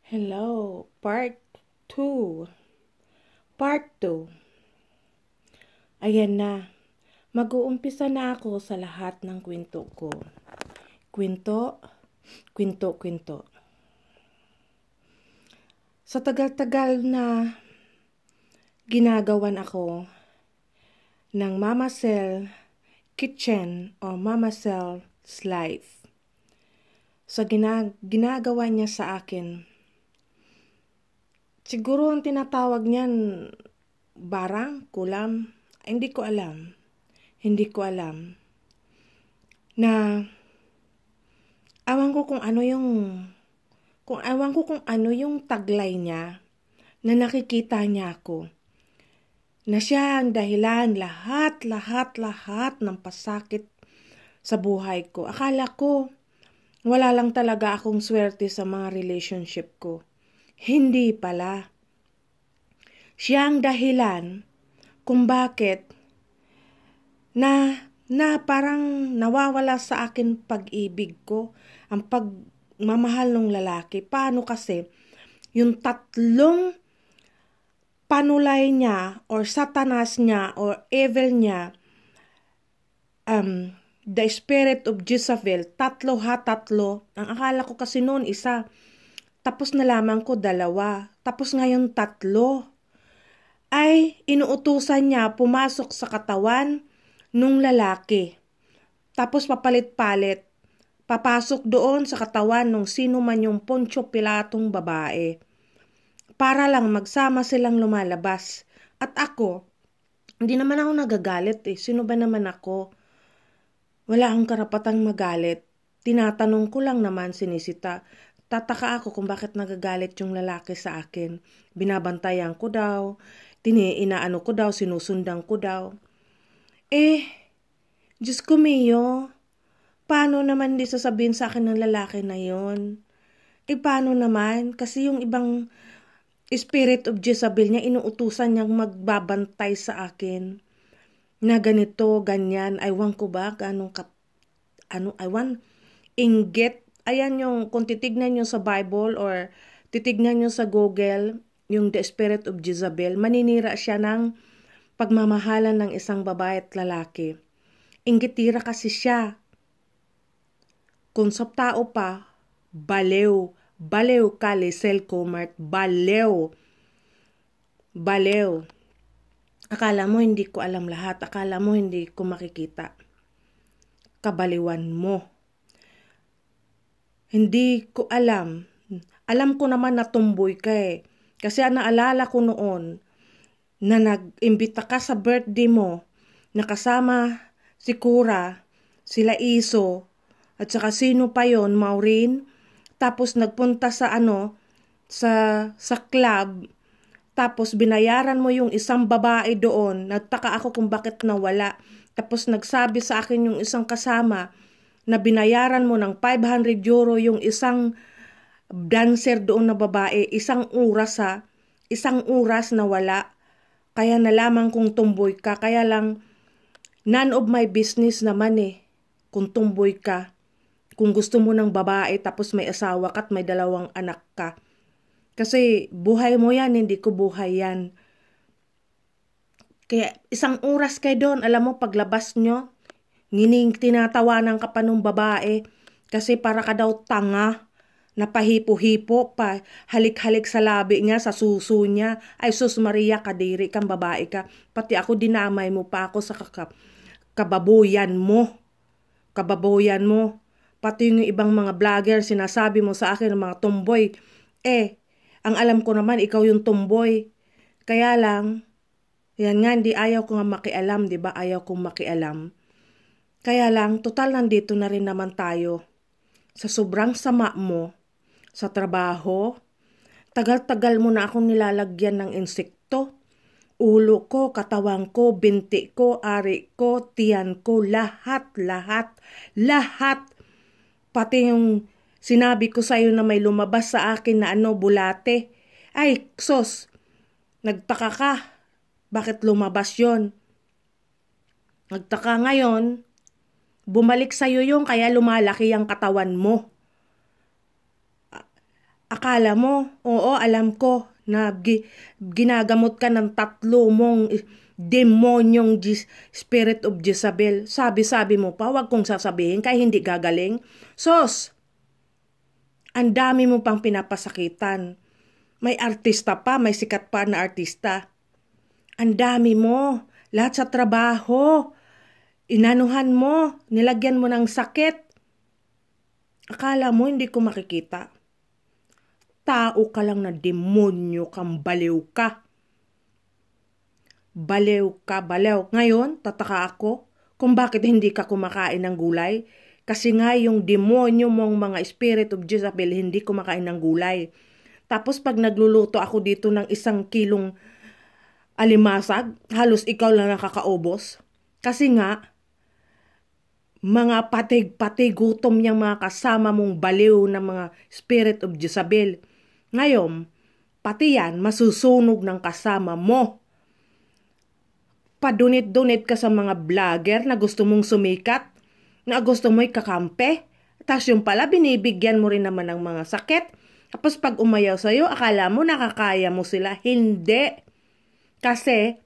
Hello, part 2. Part 2. Ayan na. Mag-uumpisa na ako sa lahat ng kwento ko. Kwento, kwento, kwento. Sa tagal-tagal na ginagawan ako ng Mama Cell Kitchen o Mama Cell's Life. Sa ginagawa niya sa akin, siguro ang tinatawag niyan, barang, kulam, hindi ko alam. Na, awan ko kung ano yung taglay niya, na nakikita niya ako. Na siya ang dahilan lahat ng pasakit sa buhay ko. Akala ko, wala lang talaga akong swerte sa mga relationship ko. Hindi pala. Siya ang dahilan kung bakit na parang nawawala sa akin pag-ibig ko, ang pagmamahal ng lalaki. Paano kasi? Yung tatlong panulay niya or satanas niya or evil niya, the spirit of Jezebel, tatlo. Ang akala ko kasi noon isa. Tapos nalaman ko dalawa. Tapos ngayon tatlo. Ay inuutusan niya pumasok sa katawan nung lalaki. Tapos papalit-palit. Papasok doon sa katawan nung sino man yung Poncio Pilatong babae. Para lang magsama silang lumalabas. At ako, hindi naman ako nagagalit eh. Sino ba naman ako? Wala akong karapatang magalit. Tinatanong ko lang naman, sinisita. Tataka ako kung bakit nagagalit yung lalaki sa akin. Binabantayan ko daw, inaano ko daw, sinusundan ko daw. Diyos ko Mio, paano naman di sasabihin sa akin ng lalaki na yon? Paano naman? Kasi yung ibang spirit of Jezebel niya, inuutusan niyang magbabantay sa akin. Na ganito, ganyan, aywan ko ba, inggit. Ayan yung, kung titignan nyo sa Bible or titignan nyo sa Google, yung the spirit of Jezebel, maninira siya ng pagmamahalan ng isang babae at lalaki. Inggitira kasi siya. Kung sa tao pa, balew ka, Lisel Comart, balew. Akala mo hindi ko alam lahat, akala mo hindi ko makikita. Kabaliwan mo. Hindi ko alam. Alam ko naman na tumboy ka eh. Kasi naalala ko noon na nag-imbita ka sa birthday mo, nakasama si Kura, sila Iso, at saka sino pa yon, Maureen. Tapos nagpunta sa sa club. Tapos binayaran mo yung isang babae doon. Nagtaka ako kung bakit nawala. Tapos nagsabi sa akin yung isang kasama na binayaran mo ng 500 euro yung isang dancer doon na babae. Isang oras na wala. Kaya nalaman kong tumboy ka. Kaya lang, none of my business naman eh. Kung tumboy ka. Kung gusto mo ng babae tapos may asawa ka at may 2 anak ka. Kasi buhay mo yan, hindi ko buhay yan. Kaya isang oras kayo doon, alam mo paglabas nyo, tinatawanan ka pa ng babae kasi para ka daw tanga, napahipo-hipo pa, halik-halik sa labi niya, sa suso niya. Ay sus Maria, kadiri kang babae ka. Pati ako dinamay mo pa ako sa kababoyan mo. Pati yung ibang mga vlogger, sinasabi mo sa akin ng mga tomboy. Ang alam ko naman, ikaw yung tomboy. Kaya lang, yan nga, ayaw ko nga makialam, di ba? Ayaw kong makialam. Kaya lang, total nandito na rin naman tayo. Sa sobrang sama mo, sa trabaho, tagal-tagal mo na akong nilalagyan ng insekto. Ulo ko, katawan ko, binti ko, ari ko, tiyan ko, lahat. Pati yung sinabi ko sa'yo na may lumabas sa akin na bulate. Ay, sos, nagtaka ka. Bakit lumabas yon? Nagtaka ngayon, bumalik sa'yo yung kaya lumalaki ang katawan mo. Akala mo, oo, alam ko na ginagamot ka ng 3 mong demonyong spirit of Jezebel. Sabi-sabi mo pa, wag kong sasabihin kaya hindi gagaling. Sos, ang dami mo pang pinapasakitan. May artista pa, may sikat pa na artista. Ang dami mo, lahat sa trabaho, inanuhan mo, nilagyan mo ng sakit. Akala mo hindi ko makikita. Tao ka lang na demonyo kang baliw ka. Baliw ka, baliw. Ngayon, tataka ako kung bakit hindi ka kumakain ng gulay. Kasi nga yung demonyo mong mga spirit of Jezebel, hindi kumakain ng gulay. Tapos pag nagluluto ako dito ng 1 kilong alimasag, halos ikaw lang nakakaubos. Kasi nga, mga patig-patig gutom niyang mga kasama mong baliw na mga spirit of Jezebel. Ngayon, pati yan masusunog ng kasama mo. Padunit-dunit ka sa mga vlogger na gusto mong sumikat, na gusto mo ikakampe. Tapos yung pala, binibigyan mo rin naman ng mga sakit. Tapos pag umayaw sa'yo, akala mo nakakaya mo sila. Hindi. Kasi